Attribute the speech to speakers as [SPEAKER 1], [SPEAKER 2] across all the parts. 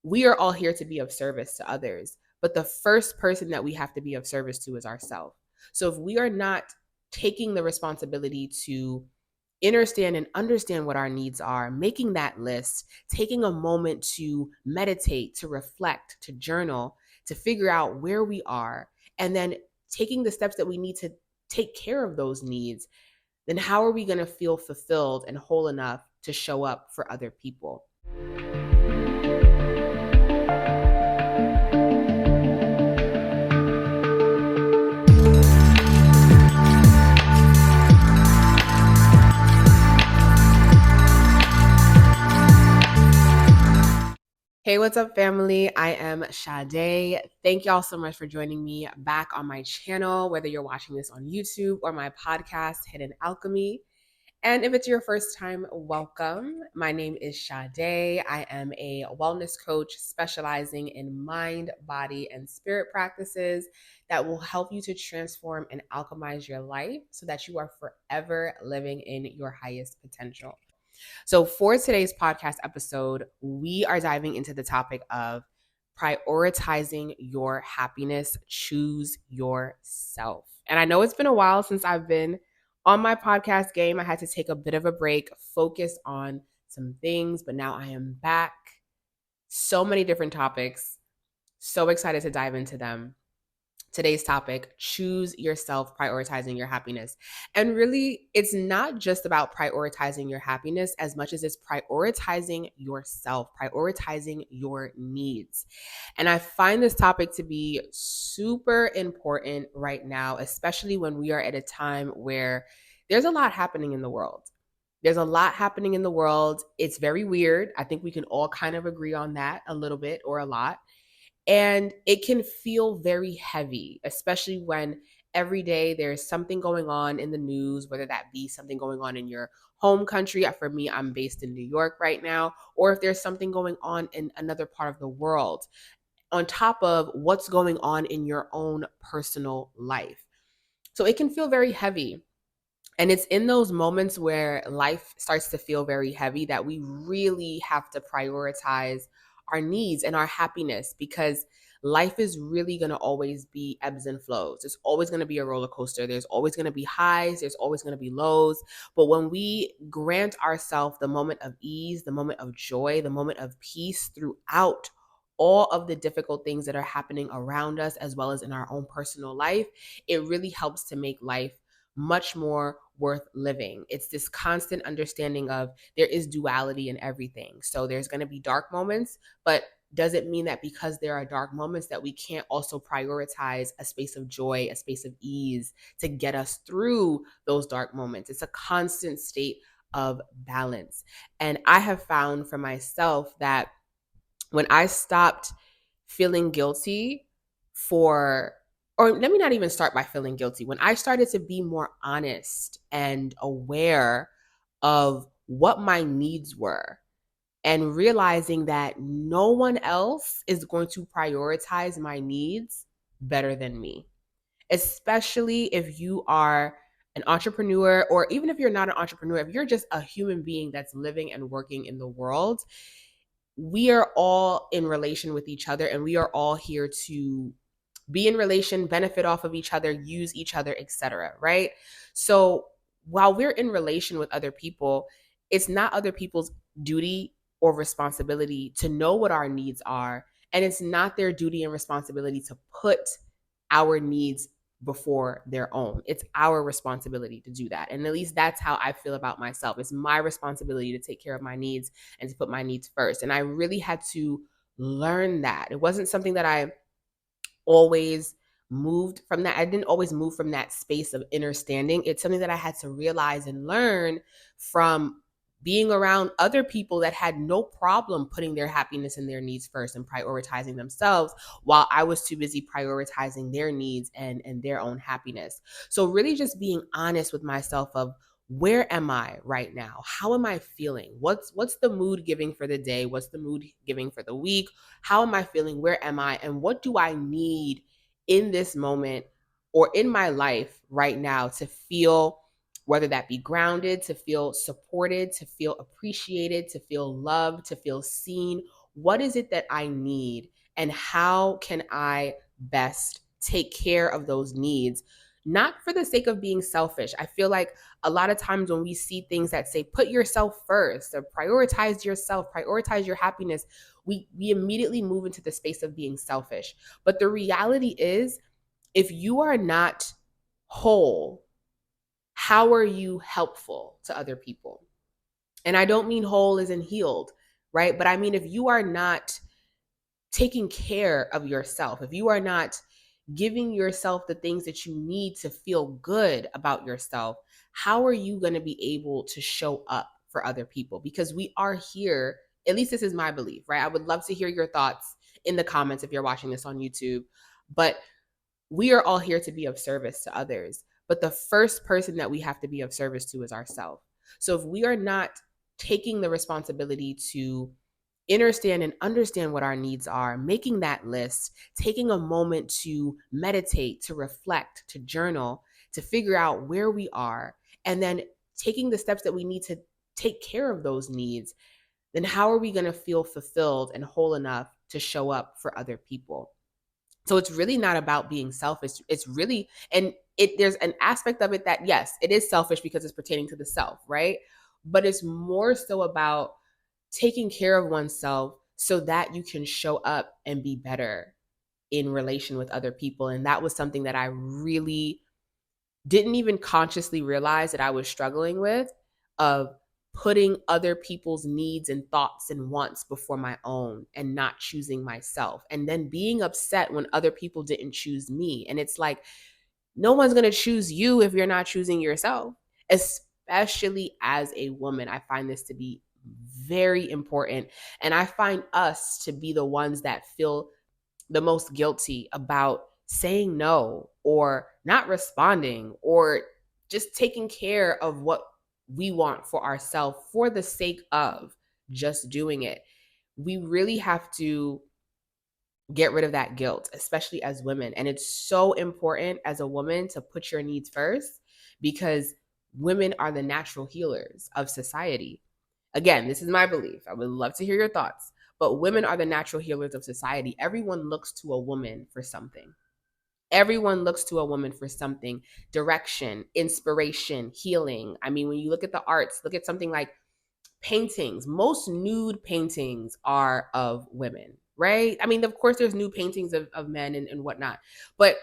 [SPEAKER 1] we are all here to be of service to others, but the first person that we have to be of service to is ourselves. So if we are not taking the responsibility to understand and understand what our needs are, making that list, taking a moment to meditate, to reflect, to journal, to figure out where we are, and then taking the steps that we need to take care of those needs, then how are we going to feel fulfilled and whole enough to show up for other people? Hey, what's up, family? I am Sade. Thank y'all so much for joining me back on my channel, whether you're watching this on YouTube or my podcast, Hidden Alchemy. And if it's your first time, welcome. My name is Sade. I am a wellness coach specializing in mind, body, and spirit practices that will help you to transform and alchemize your life so that you are forever living in your highest potential. So, for today's podcast episode, we are diving into the topic of prioritizing your happiness. Choose yourself. And I know it's been a while since I've been on my podcast game. I had to take a bit of a break, focus on some things, but now I am back. So many different topics. So excited to dive into them. Today's topic: choose yourself, prioritizing your happiness. And really, it's not just about prioritizing your happiness as much as it's prioritizing yourself, prioritizing your needs. And I find this topic to be super important right now, especially when we are at a time where there's a lot happening in the world. There's a lot happening in the world. It's very weird. I think we can all kind of agree on that a little bit or a lot. And it can feel very heavy, especially when every day there's something going on in the news, whether that be something going on in your home country. For me, I'm based in New York right now, or if there's something going on in another part of the world, on top of what's going on in your own personal life. So it can feel very heavy. And it's in those moments where life starts to feel very heavy that we really have to prioritize our needs and our happiness, because life is really going to always be ebbs and flows. It's always going to be a roller coaster. There's always going to be highs, there's always going to be lows. But when we grant ourselves the moment of ease, the moment of joy, the moment of peace throughout all of the difficult things that are happening around us, as well as in our own personal life, it really helps to make life much more worth living. It's this constant understanding of there is duality in everything. So there's going to be dark moments, but does it mean that because there are dark moments that we can't also prioritize a space of joy, a space of ease to get us through those dark moments? It's a constant state of balance. And I have found for myself that when I stopped feeling guilty for, or let me not even start by feeling guilty. When I started to be more honest and aware of what my needs were, and realizing that no one else is going to prioritize my needs better than me, especially if you are an entrepreneur, or even if you're not an entrepreneur, if you're just a human being that's living and working in the world. We are all in relation with each other, and we are all here to be in relation, benefit off of each other, use each other, etc. Right? So while we're in relation with other people, it's not other people's duty or responsibility to know what our needs are, and it's not their duty and responsibility to put our needs before their own. It's our responsibility to do that. And at least that's how I feel about myself. It's my responsibility to take care of my needs and to put my needs first. And I really had to learn that. It wasn't something that I always moved from that. I didn't always move from that space of understanding. It's something that I had to realize and learn from being around other people that had no problem putting their happiness and their needs first and prioritizing themselves, while I was too busy prioritizing their needs and their own happiness. So really just being honest with myself of, where am I right now? How am I feeling? What's the mood giving for the day? What's the mood giving for the week? How am I feeling? Where am I? And what do I need in this moment or in my life right now to feel, whether that be grounded, to feel supported, to feel appreciated, to feel loved, to feel seen? what is it that I need and how can I best take care of those needs? Not for the sake of being selfish. I feel like a lot of times when we see things that say put yourself first or prioritize yourself, prioritize your happiness, we immediately move into the space of being selfish. But the reality is, if you are not whole, how are you helpful to other people? And I don't mean whole as in healed, right? But I mean, if you are not taking care of yourself, if you are not giving yourself the things that you need to feel good about yourself, how are you going to be able to show up for other people? Because we are here, at least this is my belief, right? I would love to hear your thoughts in the comments if you're watching this on YouTube. But we are all here to be of service to others. But the first person that we have to be of service to is ourselves. So if we are not taking the responsibility to understand and understand what our needs are, making that list, taking a moment to meditate, to reflect, to journal, to figure out where we are, and then taking the steps that we need to take care of those needs, then how are we going to feel fulfilled and whole enough to show up for other people? So it's really not about being selfish. It's really, and there's an aspect of it that, yes, it is selfish because it's pertaining to the self, right? But it's more so about taking care of oneself so that you can show up and be better in relation with other people. And that was something that I really didn't even consciously realize that I was struggling with, of putting other people's needs and thoughts and wants before my own and not choosing myself. And then being upset when other people didn't choose me. And it's like, no one's going to choose you if you're not choosing yourself. Especially as a woman, I find this to be very important. And I find us to be the ones that feel the most guilty about saying no or not responding or just taking care of what we want for ourselves for the sake of just doing it. We really have to get rid of that guilt, especially as women. And it's so important as a woman to put your needs first, because women are the natural healers of society. Again, this is my belief. I would love to hear your thoughts. But women are the natural healers of society. Everyone looks to a woman for something. Everyone looks to a woman for something: direction, inspiration, healing. I mean, when you look at the arts, look at something like paintings. Most nude paintings are of women, right? I mean, of course, there's nude paintings of men and whatnot, but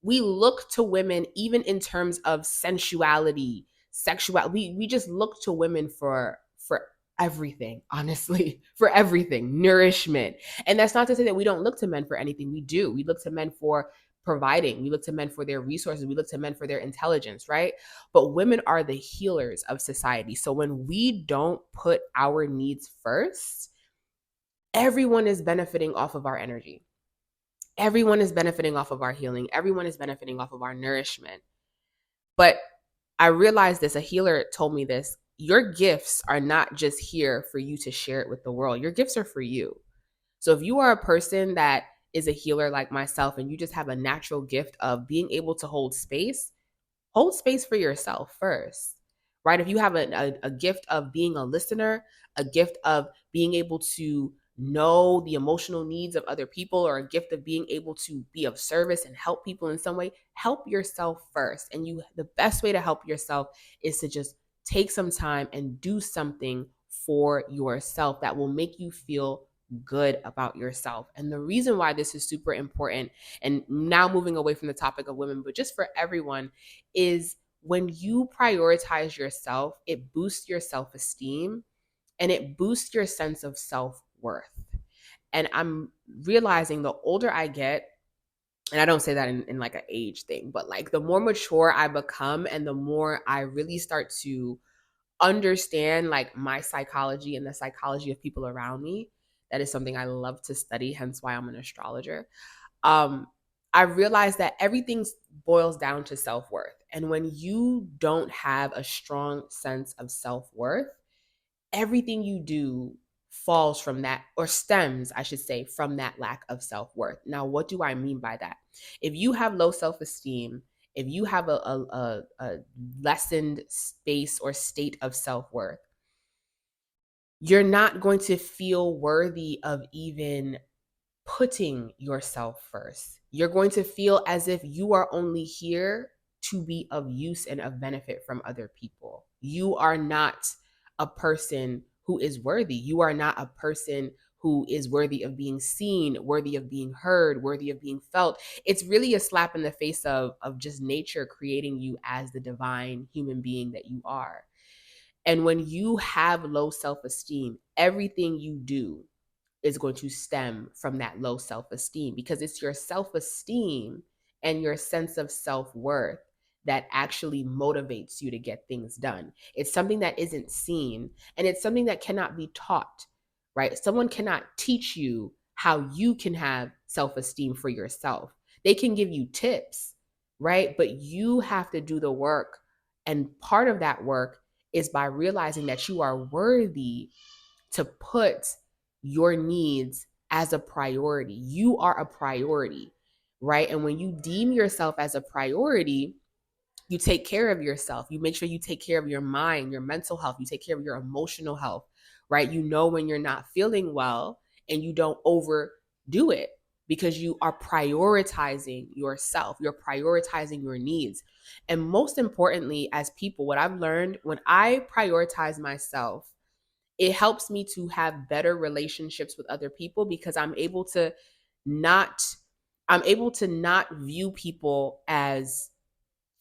[SPEAKER 1] we look to women even in terms of sensuality, sexuality. We just look to women for everything, honestly, for everything, nourishment. And that's not to say that we don't look to men for anything. We do. We look to men for providing. We look to men for their resources. We look to men for their intelligence, right? But women are the healers of society. So when we don't put our needs first, everyone is benefiting off of our energy. Everyone is benefiting off of our healing. Everyone is benefiting off of our nourishment. But I realized this, a healer told me this: your gifts are not just here for you to share it with the world. Your gifts are for you. So if you are a person that is a healer like myself and you just have a natural gift of being able to hold space for yourself first, right? If you have a gift of being a listener, a gift of being able to know the emotional needs of other people, or a gift of being able to be of service and help people in some way, help yourself first. And the best way to help yourself is to just take some time and do something for yourself that will make you feel good about yourself. And the reason why this is super important, and now moving away from the topic of women, but just for everyone, is when you prioritize yourself, it boosts your self-esteem and it boosts your sense of self-worth. And I'm realizing the older I get, and I don't say that in like an age thing, but like the more mature I become and the more I really start to understand like my psychology and the psychology of people around me, that is something I love to study, hence why I'm an astrologer. um I realized that everything boils down to self-worth. And when you don't have a strong sense of self-worth, everything you do falls from that, or stems, I should say, from that lack of self-worth. Now, what do I mean by that? If you have low self-esteem, if you have a lessened space or state of self-worth, you're not going to feel worthy of even putting yourself first. You're going to feel as if you are only here to be of use and of benefit from other people. You are not a person who is worthy. You are not a person who is worthy of being seen, worthy of being heard, worthy of being felt. It's really a slap in the face of just nature creating you as the divine human being that you are. And when you have low self-esteem, everything you do is going to stem from that low self esteem, because it's your self esteem and your sense of self worth that actually motivates you to get things done. It's something that isn't seen, and it's something that cannot be taught, right? Someone cannot teach you how you can have self esteem for yourself. They can give you tips, right? But you have to do the work. And part of that work is by realizing that you are worthy to put your needs as a priority. You are a priority, right? And when you deem yourself as a priority, you take care of yourself. You make sure you take care of your mind, your mental health. You take care of your emotional health, right? You know when you're not feeling well, and you don't overdo it because you are prioritizing yourself. You're prioritizing your needs. And most importantly, as people, what I've learned when I prioritize myself, it helps me to have better relationships with other people, because not I'm able to not view people as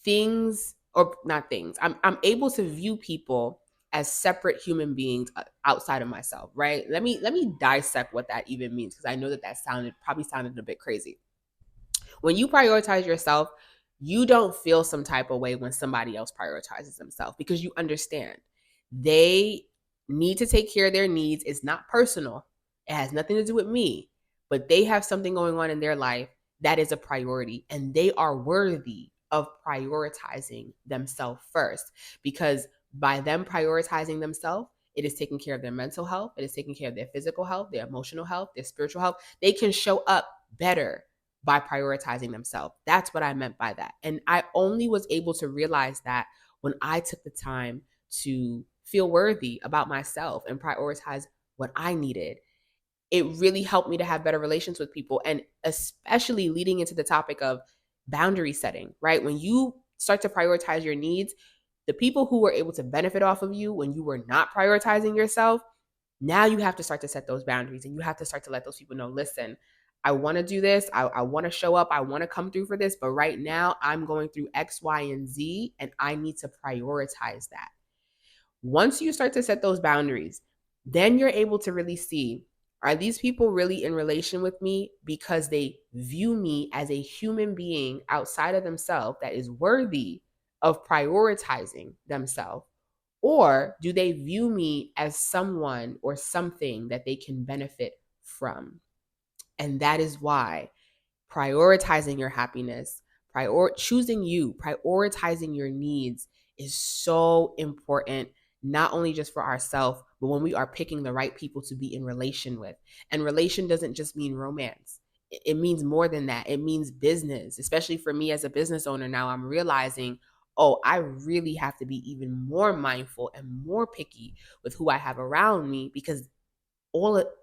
[SPEAKER 1] things, or not things. I'm able to view people as separate human beings outside of myself, right? Let me dissect what that even means, because I know that probably sounded a bit crazy. When you prioritize yourself, you don't feel some type of way when somebody else prioritizes themselves, because you understand they need to take care of their needs. It's not personal, it has nothing to do with me, but they have something going on in their life that is a priority, and they are worthy of prioritizing themselves first, because by them prioritizing themselves, it is taking care of their mental health, it is taking care of their physical health, their emotional health, their spiritual health. They can show up better by prioritizing themselves. That's what I meant by that. And I only was able to realize that when I took the time to feel worthy about myself and prioritize what I needed. It really helped me to have better relations with people, and especially leading into the topic of boundary setting, right? When you start to prioritize your needs, the people who were able to benefit off of you when you were not prioritizing yourself, now you have to start to set those boundaries, and you have to start to let those people know, listen, I want to do this. I want to show up. I want to come through for this. But right now I'm going through X, Y, and Z, and I need to prioritize that. Once you start to set those boundaries, then you're able to really see, are these people really in relation with me because they view me as a human being outside of themselves that is worthy of prioritizing themselves? Or do they view me as someone or something that they can benefit from? And that is why prioritizing your happiness, choosing you, prioritizing your needs is so important, not only just for ourselves, but when we are picking the right people to be in relation with. And relation doesn't just mean romance. It means more than that. It means business, especially for me as a business owner. Now I'm realizing, oh, I really have to be even more mindful and more picky with who I have around me, because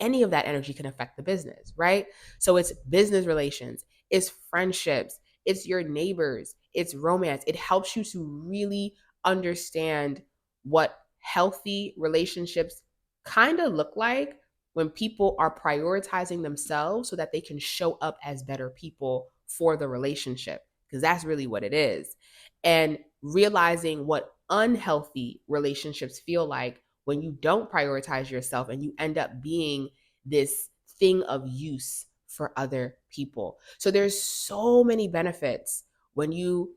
[SPEAKER 1] any of that energy can affect the business, right? So it's business relations, it's friendships, it's your neighbors, it's romance. It helps you to really understand what healthy relationships kind of look like when people are prioritizing themselves so that they can show up as better people for the relationship, because that's really what it is. And realizing what unhealthy relationships feel like when you don't prioritize yourself and you end up being this thing of use for other people. So there's so many benefits when you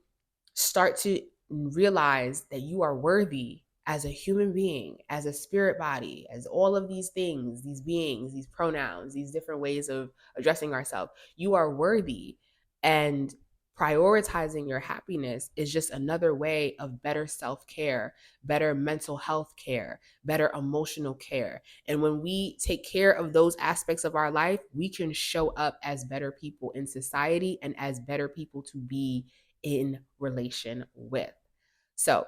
[SPEAKER 1] start to realize that you are worthy as a human being, as a spirit body, as all of these things, these beings, these pronouns, these different ways of addressing ourselves. You are worthy. And prioritizing your happiness is just another way of better self care, better mental health care, better emotional care. And when we take care of those aspects of our life, we can show up as better people in society and as better people to be in relation with. So,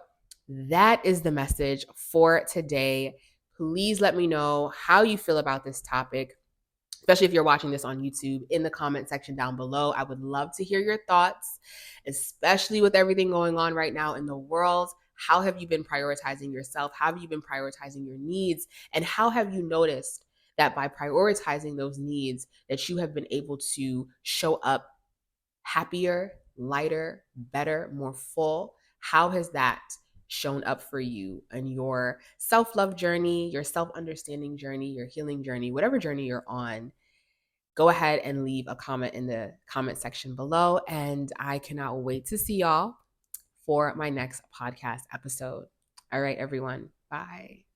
[SPEAKER 1] that is the message for today. Please let me know how you feel about this topic, especially if you're watching this on YouTube, in the comment section down below. I would love to hear your thoughts, especially with everything going on right now in the world. How have you been prioritizing yourself? How have you been prioritizing your needs? And how have you noticed that by prioritizing those needs, that you have been able to show up happier, lighter, better, more full? How has that shown up for you in your self-love journey, your self-understanding journey, your healing journey, whatever journey you're on? Go ahead and leave a comment in the comment section below. And I cannot wait to see y'all for my next podcast episode. All right, everyone. Bye.